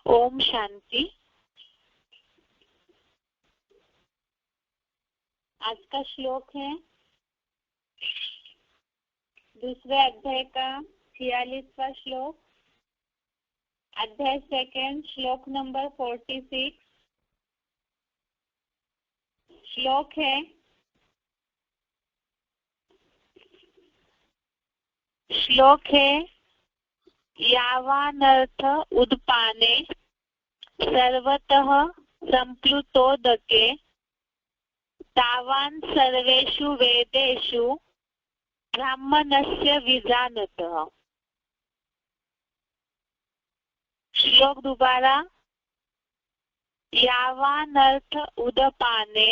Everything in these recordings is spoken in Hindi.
ओम शांति। आज का श्लोक है दूसरे अध्याय का 46वां श्लोक, अध्याय सेकंड, श्लोक नंबर 46। श्लोक है यावानर्थ उद्पाने सर्वतः संप्लुतोदके तावान् सर्वेषु वेदेषु ब्राह्मणस्य विजानतः। श्लोक दोबारा। यावानर्थ उदपाने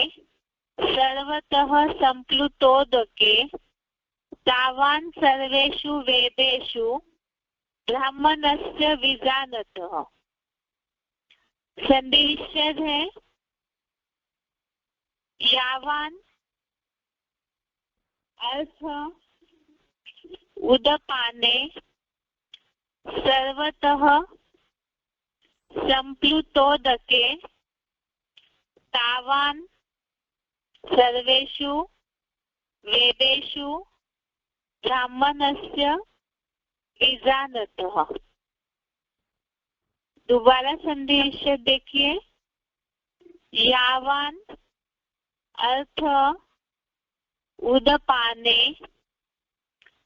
सर्वतः संप्लुतोदके तावान् सर्वेषु वेदेषु ब्राह्मणस्य विजानतः। संधि विच्छेद है यावान अर्थ उदपाने सर्वतः संप्लुतोदके तावान सर्वेषु वेदेषु ब्राह्मणस्य विजानतः। दोबारा संधि विच्छेद देखिए। यावान अर्थ उदपाने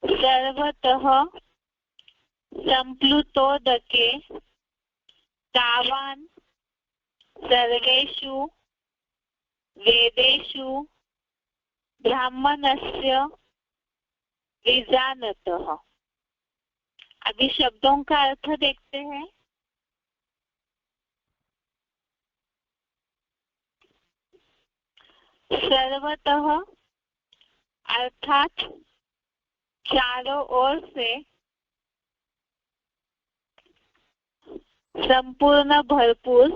सर्वतः संप्लुतोदके तावान् सर्वेषु वेदेषु ब्राह्मणस्य विजानतः। अभी शब्दों का अर्थ देखते हैं। सर्वतः अर्थात चारों ओर से, संपूर्ण भरपूर,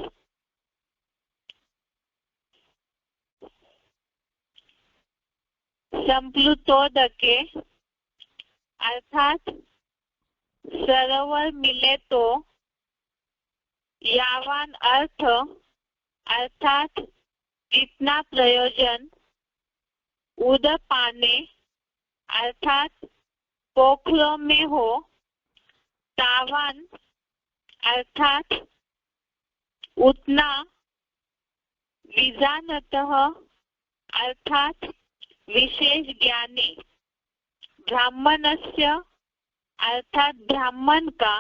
संप्लुतोदके अर्थात सरोवर मिले तो, यावान अर्थ अर्थात जितना प्रयोजन, उदपाने अर्थात पोखरों में हो, तावान अर्थात उतना, विजानतः अर्थात विशेष ज्ञानी, ब्राह्मणस्य अर्थात ब्राह्मण का,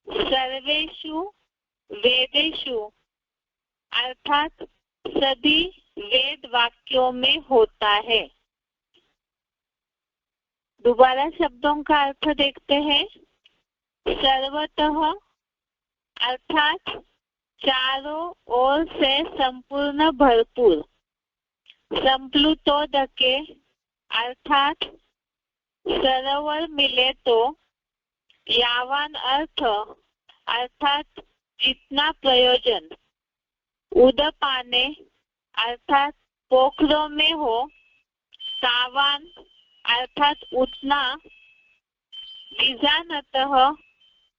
सर्वेषु वेदेषु अर्थात सभी वेद वाक्यों में होता है। दोबारा शब्दों का अर्थ देखते हैं। सर्वतः अर्थात चारों ओर से संपूर्ण भरपूर, संप्लुतोदके अर्थात सरोवर मिले तो, यावान अर्थ अर्थात जितना प्रयोजन, उदपाने अर्थात पोखरों में हो, तावान अर्थात उतना, विजानतः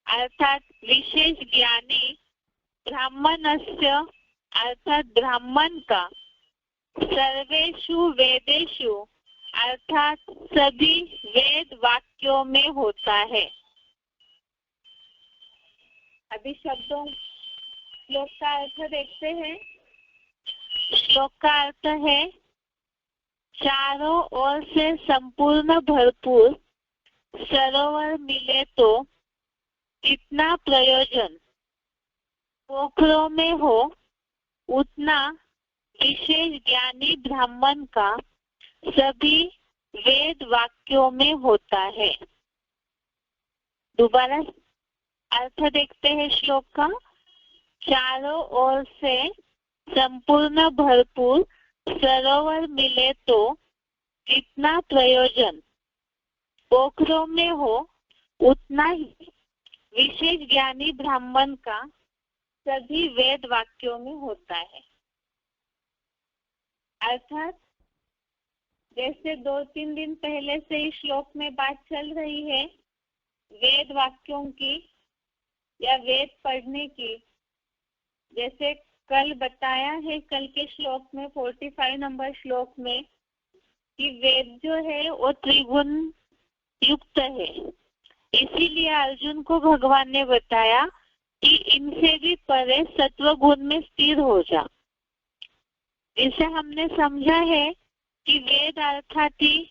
अर्थात विशेष ज्ञानी, ब्राह्मणस्य अर्थात ब्राह्मण का, सर्वेषु वेदेषु अर्थात सभी वेद वाक्यों में होता है। अभी शब्दों श्लोक का अर्थ देखते हैं। श्लोक का अर्थ है चारों ओर से संपूर्ण भरपूर सरोवर मिले तो जितना प्रयोजन पोखरों में हो, उतना विशेष ज्ञानी ब्राह्मण का सभी वेद वाक्यों में होता है। दोबारा अर्थ देखते हैं श्लोक का। चारों ओर से संपूर्ण भरपूर सरोवर मिले तो जितना प्रयोजन पोखरों में हो, उतना ही विशेष ज्ञानी ब्राह्मण का सभी वेद वाक्यों में होता है। अर्थात जैसे 2-3 दिन पहले से इस श्लोक में बात चल रही है वेद वाक्यों की, या वेद पढ़ने की, जैसे कल बताया है कल के श्लोक में 45 नंबर श्लोक में कि वेद जो है वो त्रिगुण युक्त है। इसीलिए अर्जुन को भगवान ने बताया कि इनसे भी परे सत्व गुण में स्थिर हो जा। इसे हमने समझा है कि वेद अर्थात ही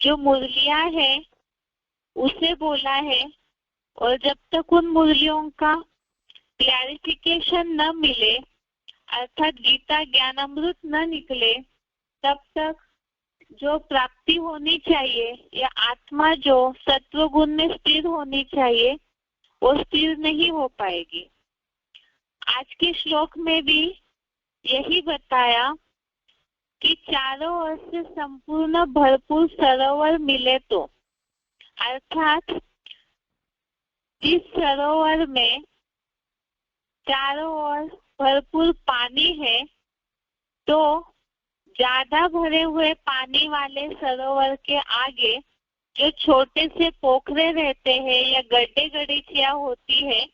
जो मुरलियां है उसे बोला है, और जब तक उन मुरलियों का क्लैरिफिकेशन न मिले अर्थात गीता ज्ञान अमृत न निकले, तब तक जो प्राप्ति होनी चाहिए या आत्मा जो सत्व गुण में स्थिर होनी चाहिए वो स्थिर नहीं हो पाएगी। आज के श्लोक में भी यही बताया कि चारों ओर से संपूर्ण भरपूर सरोवर मिले तो, अर्थात इस सरोवर में चारों ओर भरपूर पानी है, तो ज्यादा भरे हुए पानी वाले सरोवर के आगे जो छोटे से पोखरे रहते हैं या गड्ढे गड्ढियां होती है,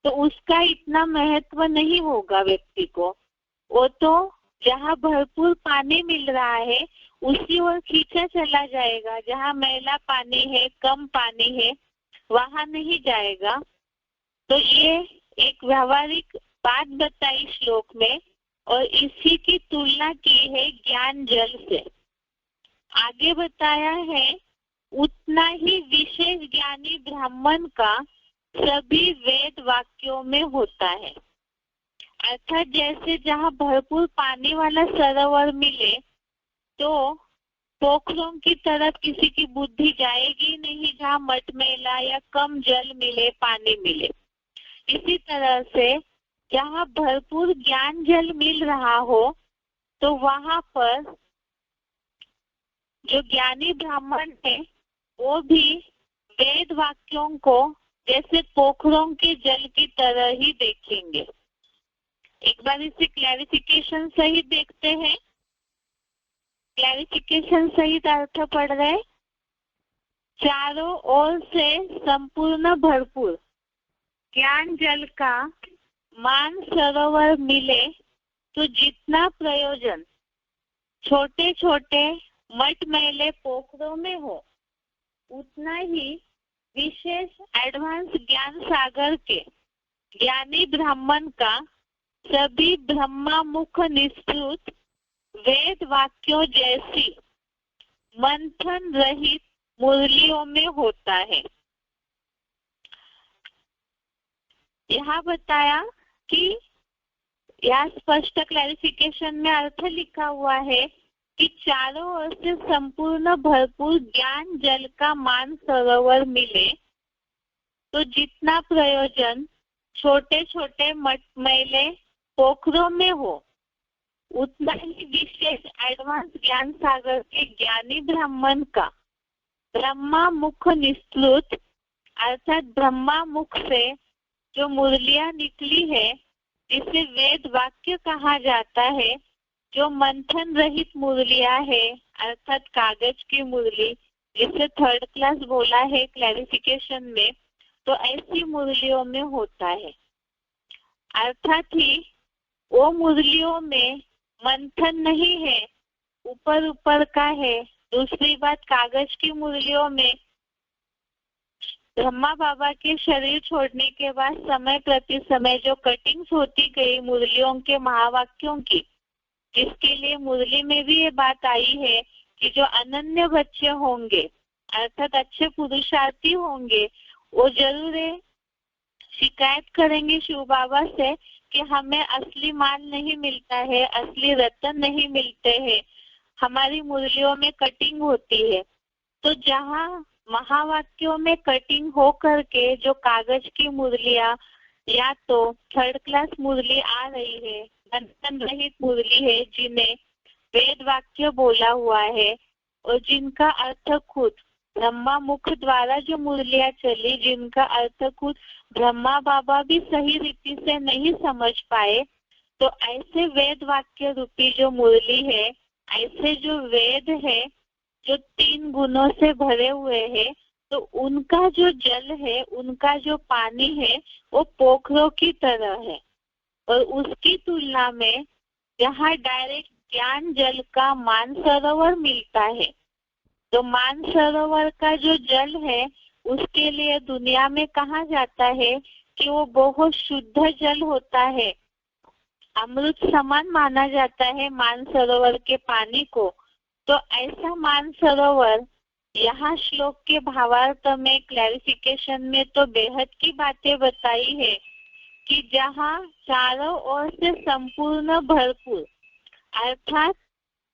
तो उसका इतना महत्व नहीं होगा व्यक्ति को। वो तो जहाँ भरपूर पानी मिल रहा है उसी ओर खींचा चला जाएगा, जहाँ मैला पानी है कम पानी है वहां नहीं जाएगा। तो ये एक व्यावहारिक बात बताई श्लोक में, और इसी की तुलना की है ज्ञान जल से। आगे बताया है उतना ही विशेष ज्ञानी ब्राह्मण का सभी वेद वाक्यों में होता है। अर्थात जैसे जहाँ भरपूर पानी वाला सरोवर मिले तो पोखरों की तरफ किसी की बुद्धि जाएगी नहीं, जहाँ मटमैला या कम जल मिले पानी मिले। इसी तरह से जहाँ भरपूर ज्ञान जल मिल रहा हो तो वहां पर जो ज्ञानी ब्राह्मण है वो भी वेद वाक्यों को जैसे पोखरों के जल की तरह ही देखेंगे। एक बार इसे क्लैरिफिकेशन सहित देखते हैं। क्लैरिफिकेशन सहित अर्थ पढ़ रहे। चारों ओर से संपूर्ण भरपूर ज्ञान जल का मान सरोवर मिले तो जितना प्रयोजन छोटे छोटे मटमैले पोखरों में हो, उतना ही विशेष एडवांस ज्ञान सागर के ज्ञानी ब्राह्मण का सभी ब्रह्मा मुख निस्तृत वेद वाक्यों जैसी मंथन रहित मुरलियों में होता है। यहाँ बताया कि यह स्पष्ट क्लैरिफिकेशन में अर्थ लिखा हुआ है कि चारों ओर से संपूर्ण भरपूर ज्ञान जल का मान सरोवर मिले तो जितना प्रयोजन छोटे छोटे मटमैले पोखरों में हो, उतना ही विशेष एडवांस ज्ञान सागर के ज्ञानी ब्राह्मण का ब्रह्मा मुख निस्तृत अर्थात ब्रह्मा मुख से जो मुरलियां निकली है, जिसे वेद वाक्य कहा जाता है, जो मंथन रहित मुरलियां है अर्थात कागज की मुरली, जिसे थर्ड क्लास बोला है क्लैरिफिकेशन में, तो ऐसी मुरलियों में होता है। अर्थात ही वो मुरलियों में मंथन नहीं है, ऊपर ऊपर का है। दूसरी बात, कागज की मुरलियों में ब्रह्मा बाबा के शरीर छोड़ने के बाद समय प्रति समय जो कटिंग्स होती गई मुरलियों के महावाक्यों की, जिसके लिए मुरली में भी ये बात आई है कि जो अनन्य बच्चे होंगे अर्थात अच्छे पुरुषार्थी होंगे, वो जरूर शिकायत करेंगे शिव बाबा से कि हमें असली माल नहीं मिलता है, असली रत्न नहीं मिलते हैं, हमारी मुरलियों में कटिंग होती है। तो जहाँ महावाक्यों में कटिंग हो करके जो कागज की मुरलियां या तो थर्ड क्लास मुरली आ रही है, बंधन रहित मुरली है, जिन्हें वेद वाक्य बोला हुआ है और जिनका अर्थ खुद ब्रह्मा मुख द्वारा जो मुरलियां चली, जिनका अर्थ खुद ब्रह्मा बाबा भी सही रीति से नहीं समझ पाए, तो ऐसे वेद वाक्य रूपी जो मुरली है, ऐसे जो वेद है जो 3 गुणों से भरे हुए हैं, तो उनका जो जल है, उनका जो पानी है वो पोखरों की तरह है। और उसकी तुलना में जहाँ डायरेक्ट ज्ञान जल का मानसरोवर मिलता है, तो मानसरोवर का जो जल है उसके लिए दुनिया में कहा जाता है कि वो बहुत शुद्ध जल होता है, अमृत समान माना जाता है मानसरोवर के पानी को। तो ऐसा मानसरोवर यहाँ श्लोक के भावार्थ में क्लैरिफिकेशन में तो बेहद की बातें बताई है कि जहाँ चारों ओर से संपूर्ण भरपूर, अर्थात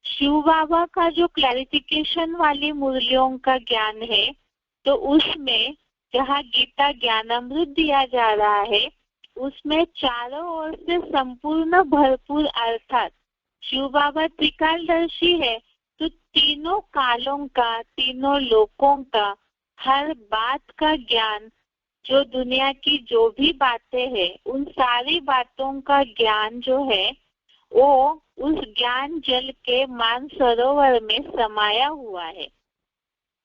शिव बाबा का जो क्लैरिफिकेशन वाली मुरलियों का ज्ञान है, तो उसमें जहाँ गीता ज्ञानामृत दिया जा रहा है उसमें चारों ओर से संपूर्ण भरपूर, अर्थात शिव बाबा त्रिकालदर्शी है, तो तीनों कालों का, तीनों लोकों का, हर बात का ज्ञान, जो दुनिया की जो भी बातें हैं उन सारी बातों का ज्ञान जो है वो उस ज्ञान जल के मानसरोवर में समाया हुआ है।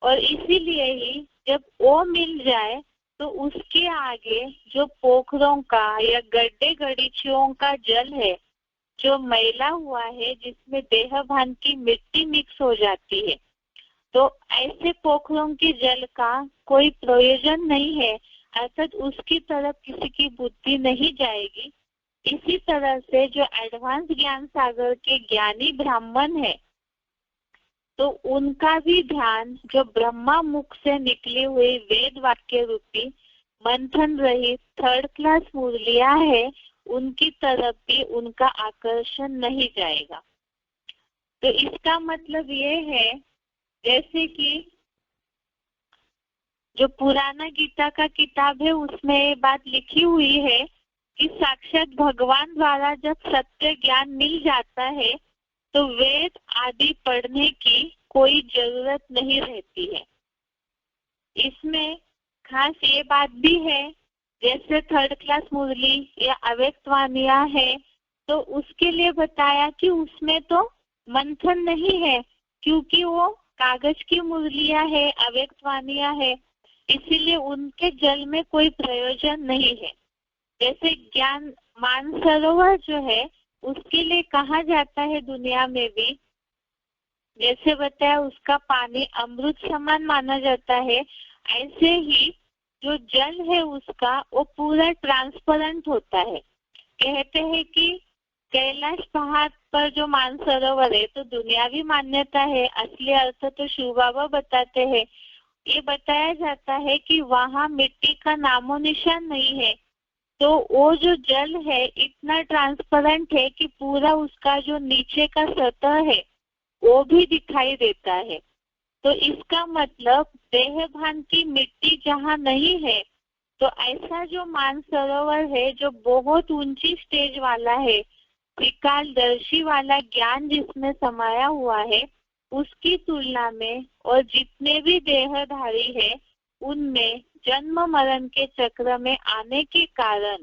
और इसीलिए ही जब वो मिल जाए तो उसके आगे जो पोखरों का या गड्ढे गड़ीचियों का जल है जो मैला हुआ है, जिसमें देह भान की मिट्टी मिक्स हो जाती है, तो ऐसे पोखरों के जल का कोई प्रयोजन नहीं है, अर्थात उसकी तरफ किसी की बुद्धि नहीं जाएगी। इसी तरह से जो एडवांस ज्ञान सागर के ज्ञानी ब्राह्मण है, तो उनका भी ध्यान जो ब्रह्मा मुख से निकले हुए वेद वाक्य रूपी मंथन रहित थर्ड क्लास मुरलियां है, उनकी तरफ भी उनका आकर्षण नहीं जाएगा। तो इसका मतलब ये है, जैसे कि जो पुराना गीता का किताब है उसमें ये बात लिखी हुई है कि साक्षात भगवान द्वारा जब सत्य ज्ञान मिल जाता है तो वेद आदि पढ़ने की कोई जरूरत नहीं रहती है। इसमें खास ये बात भी है, जैसे थर्ड क्लास मुरली या अव्यक्त वाणिया है, तो उसके लिए बताया कि उसमें तो मंथन नहीं है, क्योंकि वो कागज की मुरलियां है, अव्यक्त वाणिया है, इसीलिए उनके जल में कोई प्रयोजन नहीं है। जैसे ज्ञान मानसरोवर जो है उसके लिए कहा जाता है दुनिया में भी, जैसे बताया उसका पानी अमृत समान माना जाता है, ऐसे ही जो जल है उसका वो पूरा ट्रांसपेरेंट होता है। कहते हैं कि कैलाश पहाड़ पर जो मानसरोवर है तो दुनियावी मान्यता है, असली अर्थ तो शिव बाबा बताते हैं। ये बताया जाता है कि वहाँ मिट्टी का नामो निशान नहीं है, तो वो जो जल है इतना ट्रांसपेरेंट है कि पूरा उसका जो नीचे का सतह है वो भी दिखाई देता है। तो इसका मतलब देह भान की मिट्टी जहाँ नहीं है, तो ऐसा जो मानसरोवर है जो बहुत ऊंची स्टेज वाला है, त्रिकालदर्शी वाला ज्ञान जिसमें समाया हुआ है, उसकी तुलना में और जितने भी देहधारी है उनमें जन्म मरण के चक्र में आने के कारण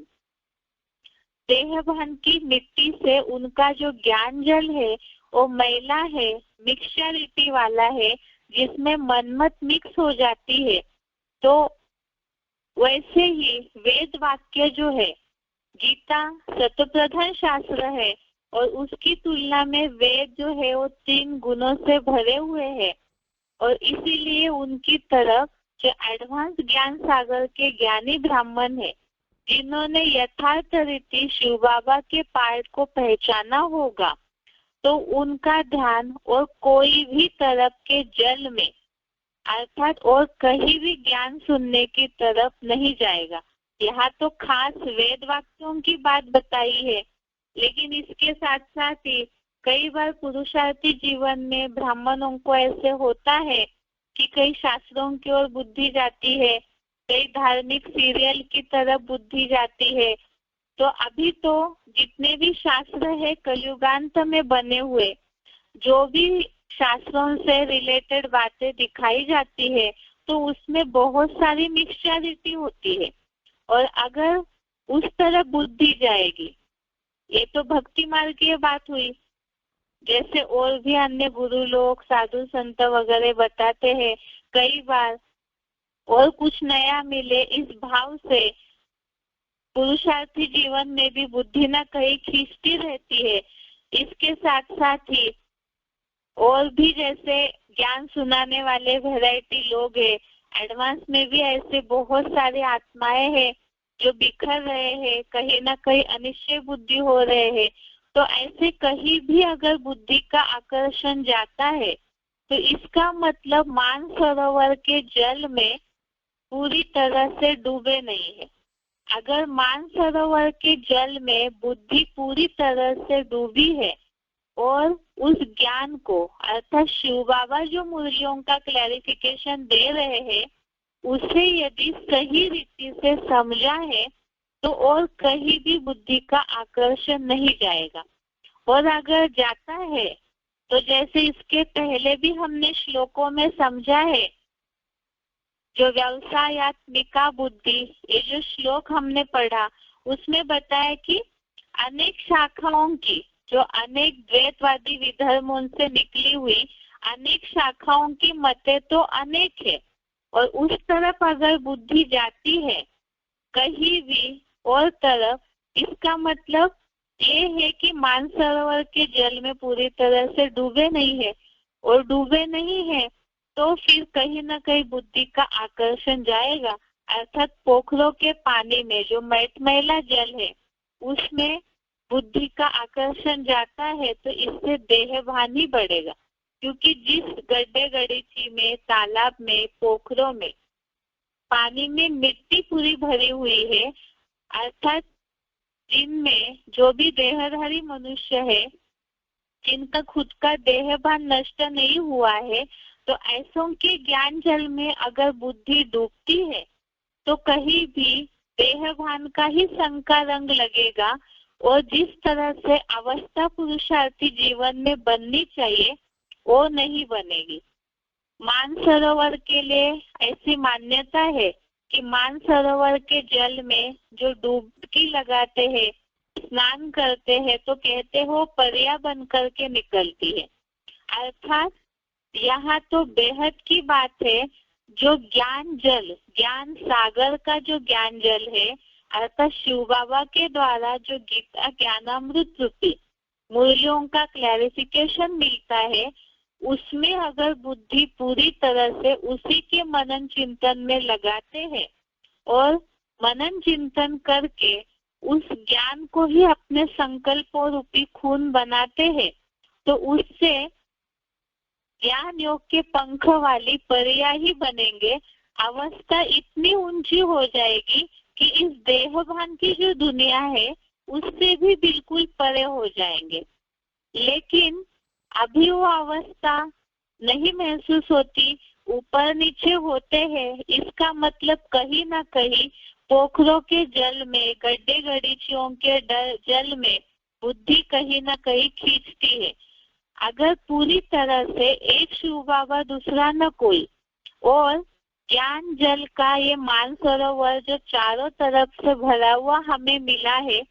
देह भान की मिट्टी से उनका जो ज्ञान जल है वो मैला है, मिक्सचरिटी वाला है, जिसमें मनमत मिक्स हो जाती है। तो वैसे ही वेद वाक्य जो है, गीता सतप्रधान शास्त्र है और उसकी तुलना में वेद जो है वो 3 गुणों से भरे हुए हैं, और इसीलिए उनकी तरफ जो एडवांस ज्ञान सागर के ज्ञानी ब्राह्मण है, जिन्होंने यथार्थ रीति शिव बाबा के पाठ को पहचाना होगा, तो उनका ध्यान और कोई भी तरफ के जल में, अर्थात और कहीं भी ज्ञान सुनने की तरफ नहीं जाएगा। यहाँ तो खास वेद वाक्यों की बात बताई है, लेकिन इसके साथ साथ ही कई बार पुरुषार्थी जीवन में ब्राह्मणों को ऐसे होता है कि कई शास्त्रों की ओर बुद्धि जाती है, कई धार्मिक सीरियल की तरफ बुद्धि जाती है। तो अभी तो जितने भी शास्त्र है कलयुगांत में बने हुए, जो भी शास्त्रों से रिलेटेड बातें दिखाई जाती है, तो उसमें बहुत सारी मिक्सचरिटी होती है। और अगर उस तरह बुद्धि जाएगी, ये तो भक्ति मार्ग की बात हुई, जैसे और भी अन्य गुरु लोग साधु संत वगैरह बताते हैं, कई बार और कुछ नया मिले, इस भाव से पुरुषार्थी जीवन में भी बुद्धि न कहीं खींचती रहती है। इसके साथ साथ ही और भी जैसे ज्ञान सुनाने वाले वैरायटी लोग हैं, एडवांस में भी ऐसे बहुत सारी आत्माएं हैं जो बिखर रहे हैं, कहीं ना कहीं अनिश्चय बुद्धि हो रहे हैं। तो ऐसे कहीं भी अगर बुद्धि का आकर्षण जाता है तो इसका मतलब मानसरोवर के जल में पूरी तरह से डूबे नहीं है। अगर मानसरोवर के जल में बुद्धि पूरी तरह से डूबी है और उस ज्ञान को अर्थात शिव बाबा जो मुरलियों का क्लैरिफिकेशन दे रहे हैं उसे यदि सही रीति से समझा है तो और कहीं भी बुद्धि का आकर्षण नहीं जाएगा। और अगर जाता है तो जैसे इसके पहले भी हमने श्लोकों में समझा है, जो व्यवसायत्मिका बुद्धि, ये जो श्लोक हमने पढ़ा उसमें बताया कि अनेक शाखाओं की, जो अनेक द्वैतवादी विधर्मों से निकली हुई अनेक शाखाओं की मतें तो अनेक है, और उस तरफ अगर बुद्धि जाती है कहीं भी और तरफ, इसका मतलब ये है कि मानसरोवर के जल में पूरी तरह से डूबे नहीं है, और डूबे नहीं है तो फिर कहीं ना कहीं बुद्धि का आकर्षण जाएगा। अर्थात पोखरों के पानी में जो मैला जल है उसमें बुद्धि का आकर्षण जाता है तो इससे देहभान ही बढ़ेगा, क्योंकि जिस गड्ढे गड़ीची में, तालाब में, पोखरों में पानी में मिट्टी पूरी भरी हुई है, अर्थात जिनमें जो भी देहधारी मनुष्य है जिनका खुद का देहभान नष्ट नहीं हुआ है, तो ऐसों के ज्ञान जल में अगर बुद्धि डूबती है तो कहीं भी देहभान का ही शंका रंग लगेगा, और जिस तरह से अवस्था पुरुषार्थी जीवन में बननी चाहिए वो नहीं बनेगी। मानसरोवर के लिए ऐसी मान्यता है कि मानसरोवर के जल में जो डुबकी लगाते हैं, स्नान करते हैं, तो कहते हो परिया बन करके निकलती है। अर्थात यहाँ तो बेहद की बात है, जो ज्ञान जल, ज्ञान सागर का जो ज्ञान जल है, अर्थात शिव बाबा के द्वारा जो गीता ज्ञानामृत रूपी मूल्यों का क्लैरिफिकेशन मिलता है, उसमें अगर बुद्धि पूरी तरह से उसी के मनन चिंतन में लगाते हैं और मनन चिंतन करके उस ज्ञान को ही अपने संकल्पों रूपी खून बनाते हैं, तो उससे ज्ञान योग के पंख वाली परिया ही बनेंगे। अवस्था इतनी ऊंची हो जाएगी कि इस देहभान की जो दुनिया है उससे भी बिल्कुल परे हो जाएंगे। लेकिन अभी वो अवस्था नहीं महसूस होती, ऊपर नीचे होते हैं, इसका मतलब कहीं ना कहीं पोखरों के जल में, गड्ढे गड़ीचियों के जल में बुद्धि कहीं ना कहीं खींचती है। अगर पूरी तरह से एक शिव बाबा दूसरा न कोई, और ज्ञान जल का ये मानसरोवर जो चारों तरफ से भरा हुआ हमें मिला है,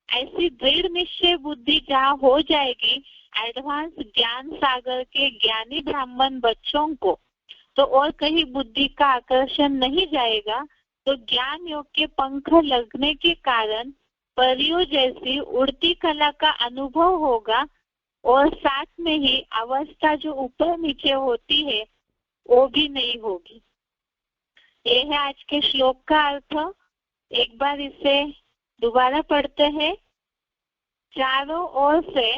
ऐसी दृढ़ निश्चय बुद्धि जहाँ हो जाएगी एडवांस ज्ञान सागर के ज्ञानी ब्राह्मण बच्चों को, तो और कहीं बुद्धि का आकर्षण नहीं जाएगा, तो ज्ञान योग के पंख लगने के कारण परियों जैसी उड़ती कला का अनुभव होगा, और साथ में ही अवस्था जो ऊपर नीचे होती है वो भी नहीं होगी। ये है आज के श्लोक का अर्थ। एक बार इसे दोबारा पढ़ते हैं। चारों ओर से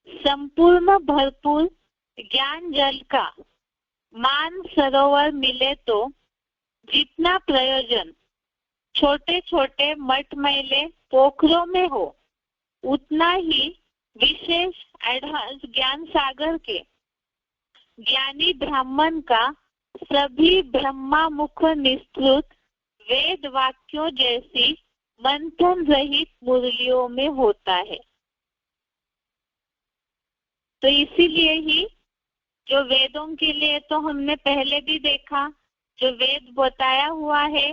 संपूर्ण भरपूर ज्ञान जल का मान सरोवर मिले तो जितना प्रयोजन छोटे छोटे मटमैले पोखरों में हो, उतना ही विशेष एडवांस ज्ञान सागर के ज्ञानी ब्राह्मण का सभी ब्रह्मा मुख निस्तृत वेद वाक्यों जैसी मंथन रहित मुरलियों में होता है। तो इसीलिए ही जो वेदों के लिए तो हमने पहले भी देखा, जो वेद बताया हुआ है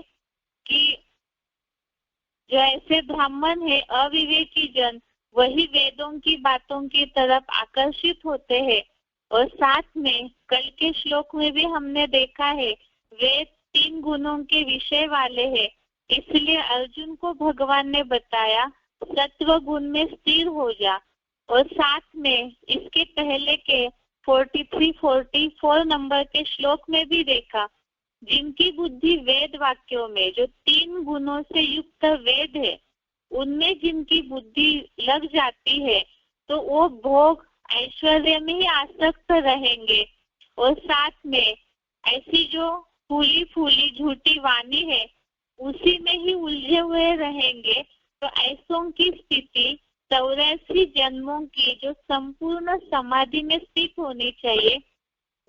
कि जो ऐसे ब्राह्मण है अविवेकी जन, वही वेदों की बातों की तरफ आकर्षित होते हैं। और साथ में कल के श्लोक में भी हमने देखा है, वेद 3 गुणों के विषय वाले हैं, इसलिए अर्जुन को भगवान ने बताया सत्व गुण में स्थिर हो जा। और साथ में इसके पहले के 43-44 नंबर के श्लोक में भी देखा, जिनकी बुद्धि वेद वाक्यों में, जो 3 गुणों से युक्त वेद है, उनमें जिनकी बुद्धि लग जाती है तो वो भोग ऐश्वर्य में ही आसक्त रहेंगे। और साथ में ऐसी जो फूली फूली झूठी वाणी है उसी में ही उलझे हुए रहेंगे। तो ऐसों की स्थिति 84 जन्मों की जो संपूर्ण समाधि में स्थित होनी चाहिए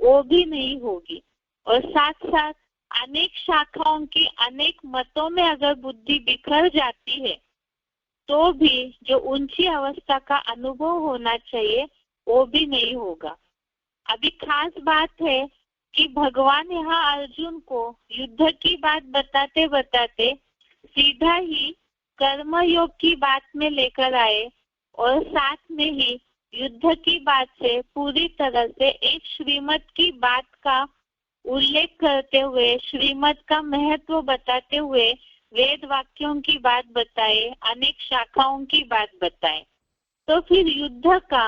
वो भी नहीं होगी। और साथ साथ अनेक शाखाओं की अनेक मतों में अगर बुद्धि बिखर जाती है तो भी जो ऊंची अवस्था का अनुभव होना चाहिए वो भी नहीं होगा। अभी खास बात है कि भगवान यहाँ अर्जुन को युद्ध की बात बताते बताते सीधा ही कर्म योग की बात में लेकर आए और साथ में ही युद्ध की बात से पूरी तरह से एक श्रीमत की बात का उल्लेख करते हुए, श्रीमत का महत्व बताते हुए वेद वाक्यों की बात बताए, अनेक शाखाओं की बात बताए। तो फिर युद्ध का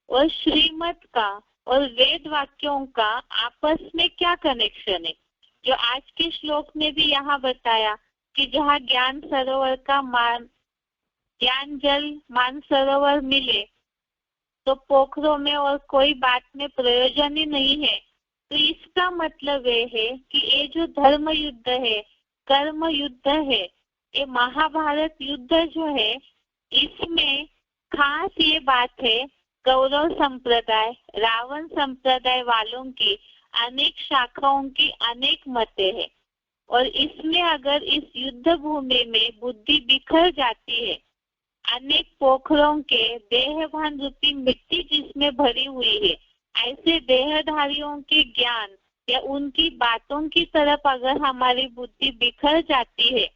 और श्रीमत का और वेद वाक्यों का आपस में क्या कनेक्शन है? जो आज के श्लोक में भी यहाँ बताया कि जहाँ ज्ञान सरोवर का ज्ञान जल मान सरोवर मिले तो पोखरों में और कोई बात में प्रयोजन ही नहीं है। तो इसका मतलब ये है कि ये जो धर्म युद्ध है, कर्म युद्ध है, ये महाभारत युद्ध जो है, इसमें खास ये बात है कौरव संप्रदाय, रावण संप्रदाय वालों की अनेक शाखाओं की अनेक मतें हैं। और इसमें अगर इस युद्ध भूमि में बुद्धि बिखर जाती है, अनेक पोखरों के देहभान रूपी मिट्टी जिसमें भरी हुई है, ऐसे देहधारियों के ज्ञान या उनकी बातों की तरफ अगर हमारी बुद्धि बिखर जाती है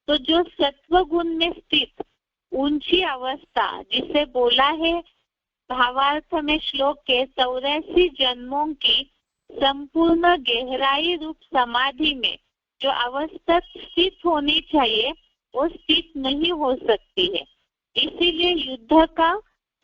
तो जो सत्व गुण में स्थित ऊंची अवस्था जिसे बोला है भावार्थ में श्लोक के 84 जन्मों की संपूर्ण गहराई रूप समाधि में जो अवस्था स्थित होनी चाहिए वो स्थित नहीं हो सकती है। इसीलिए युद्ध का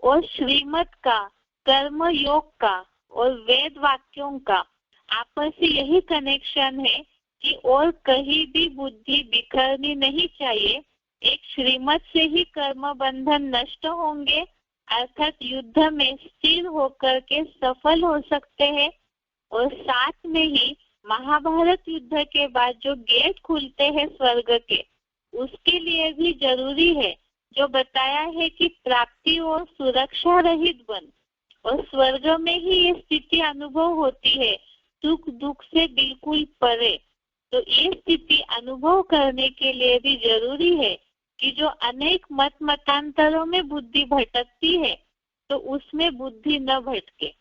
और श्रीमत का, कर्म योग का और वेद वाक्यों का आपस में यही कनेक्शन है कि और कहीं भी बुद्धि बिखरनी नहीं चाहिए। एक श्रीमत से ही कर्म बंधन नष्ट होंगे, अर्थात युद्ध में स्थिर होकर के सफल हो सकते हैं। और साथ में ही महाभारत युद्ध के बाद जो गेट खुलते हैं स्वर्ग के, उसके लिए भी जरूरी है जो बताया है कि प्राप्ति और सुरक्षा रहित बन, और स्वर्ग में ही ये स्थिति अनुभव होती है सुख दुख से बिल्कुल परे। तो ये स्थिति अनुभव करने के लिए भी जरूरी है कि जो अनेक मत मतांतरों में बुद्धि भटकती है तो उसमें बुद्धि न भटके।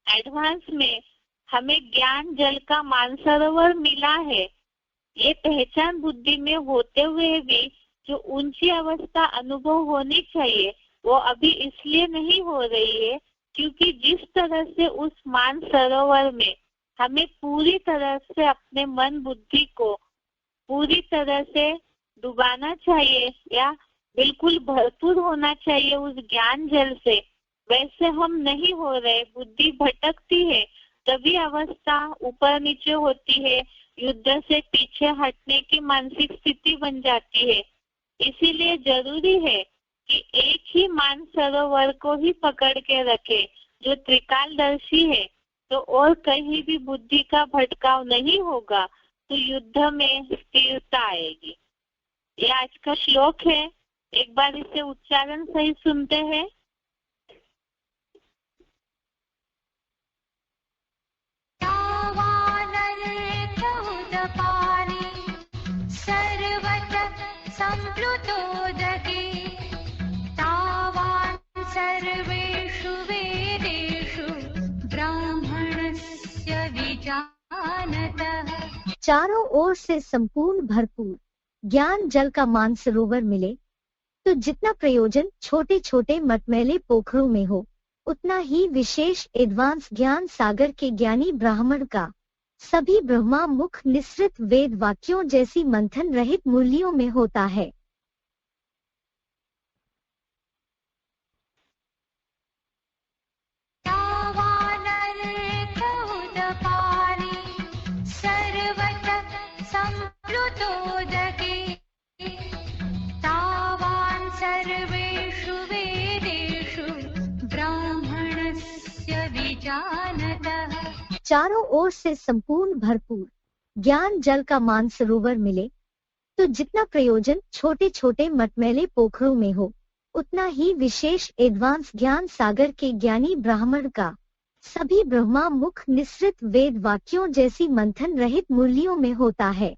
एडवांस में हमें ज्ञान जल का मानसरोवर मिला है, ये पहचान बुद्धि में होते हुए भी जो ऊंची अवस्था अनुभव होनी चाहिए वो अभी इसलिए नहीं हो रही है क्योंकि जिस तरह से उस मान सरोवर में हमें पूरी तरह से अपने मन बुद्धि को पूरी तरह से डुबाना चाहिए या बिल्कुल भरपूर होना चाहिए उस ज्ञान जल से, वैसे हम नहीं हो रहे, बुद्धि भटकती है, तभी अवस्था ऊपर नीचे होती है, युद्ध से पीछे हटने की मानसिक स्थिति बन जाती है। इसीलिए जरूरी है कि एक ही मान सरोवर को ही पकड़ के रखे जो त्रिकालदर्शी है, तो और कहीं भी बुद्धि का भटकाव नहीं होगा, तो युद्ध में स्थिरता आएगी। ये आज का श्लोक है, एक बार इसे उच्चारण सही सुनते हैं। सर्वेषु वेदेषु ब्राह्मणस्य विजानतः। चारों ओर से संपूर्ण भरपूर ज्ञान जल का मानसरोवर मिले तो जितना प्रयोजन छोटे छोटे मटमैले पोखरों में हो, उतना ही विशेष एडवांस ज्ञान सागर के ज्ञानी ब्राह्मण का सभी ब्रह्मा मुख निसृत वेद वाक्यों जैसी मंथन रहित मूल्यों में होता है। सर्वेषु वेदेषु ब्राह्मणस्य विजानतः। चारों ओर से संपूर्ण भरपूर ज्ञान जल का मानसरोवर मिले तो जितना प्रयोजन छोटे छोटे मटमैले पोखरों में हो, उतना ही विशेष एडवांस ज्ञान सागर के ज्ञानी ब्राह्मण का सभी ब्रह्मा मुख निसृत वेद वाक्यों जैसी मंथन रहित मूल्यों में होता है।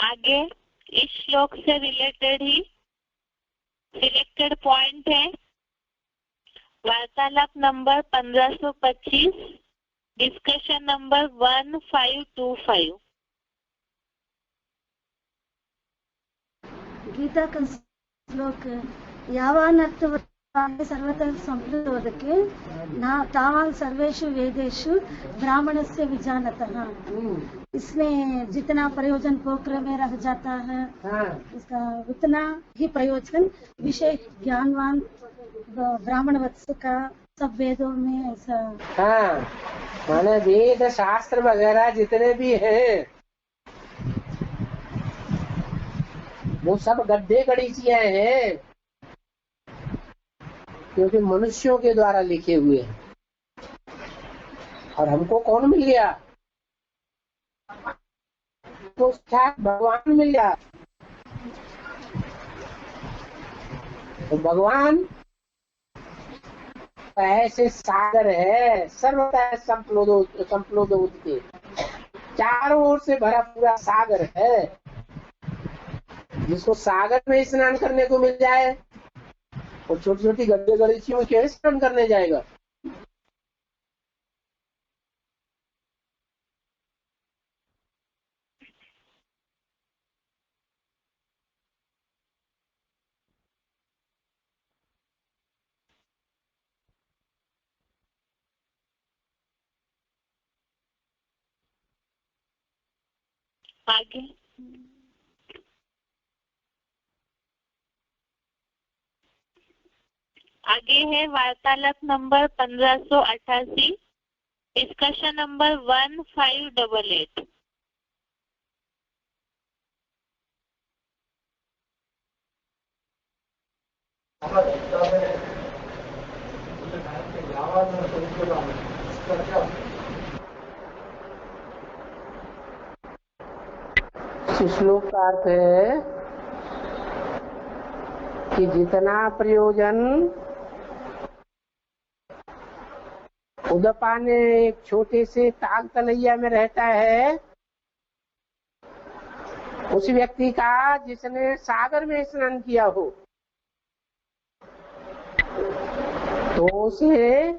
आगे इस श्लोक से रिलेटेड ही सिलेक्टेड पॉइंट है वार्तालाप नंबर 1525, डिस्कशन नंबर 1525। गीता का श्लोक यावानर्थवान् सर्वतः संप्लुतोदके तावान् सर्वेषु वेदेषु ब्राह्मणस्य विजानतः। इसमें जितना प्रयोजन पोखर में रह जाता है, इसका उतना ही प्रयोजन विशेष ज्ञानवान ब्राह्मण वत्स का सब वेदों में ऐसा। हाँ, माने वेद शास्त्र वगैरह जितने भी हैं वो सब गड्ढे गड़ीचियां हैं, क्योंकि मनुष्यों के द्वारा लिखे हुए हैं। और हमको कौन मिल गया? तो भगवान मिल गया। तो भगवान ऐसे सागर है, सर्वतः संप्लोदोत के चारों ओर से भरा पूरा सागर है, जिसको सागर में स्नान करने को मिल जाए और छोटी छोटी गड्ढे गलीचियों में कैसे स्नान करने जाएगा? आगे है वार्तालाप नंबर 1588, डिस्कशन नंबर 1588। श्लोक का अर्थ है कि जितना प्रयोजन उदपाने एक छोटे से ताल तलैया में रहता है, उस व्यक्ति का जिसने सागर में स्नान किया हो, तो उसे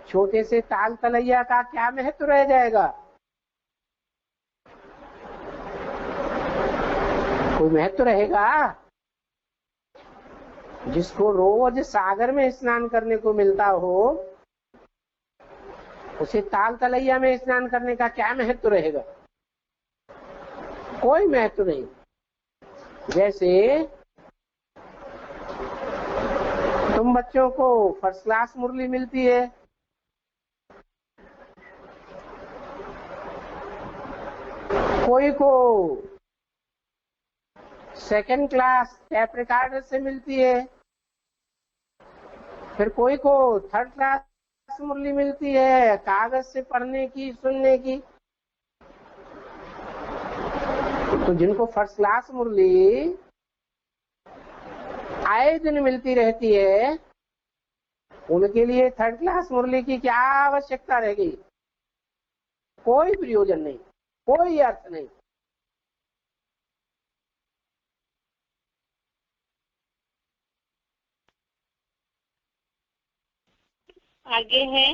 छोटे से ताल तलैया का क्या महत्व रह जाएगा? कोई महत्व रहेगा? जिसको रोज सागर में स्नान करने को मिलता हो, उसे ताल तलैया में स्नान करने का क्या महत्व रहेगा? कोई महत्व नहीं। जैसे तुम बच्चों को फर्स्ट क्लास मुरली मिलती है, कोई को सेकंड क्लास टैप रिकॉर्डर से मिलती है, फिर कोई को थर्ड क्लास मुरली मिलती है कागज से पढ़ने की, सुनने की। तो जिनको फर्स्ट क्लास मुरली आए दिन मिलती रहती है, उनके लिए थर्ड क्लास मुरली की क्या आवश्यकता रह गई? कोई प्रयोजन नहीं, कोई अर्थ नहीं। आगे है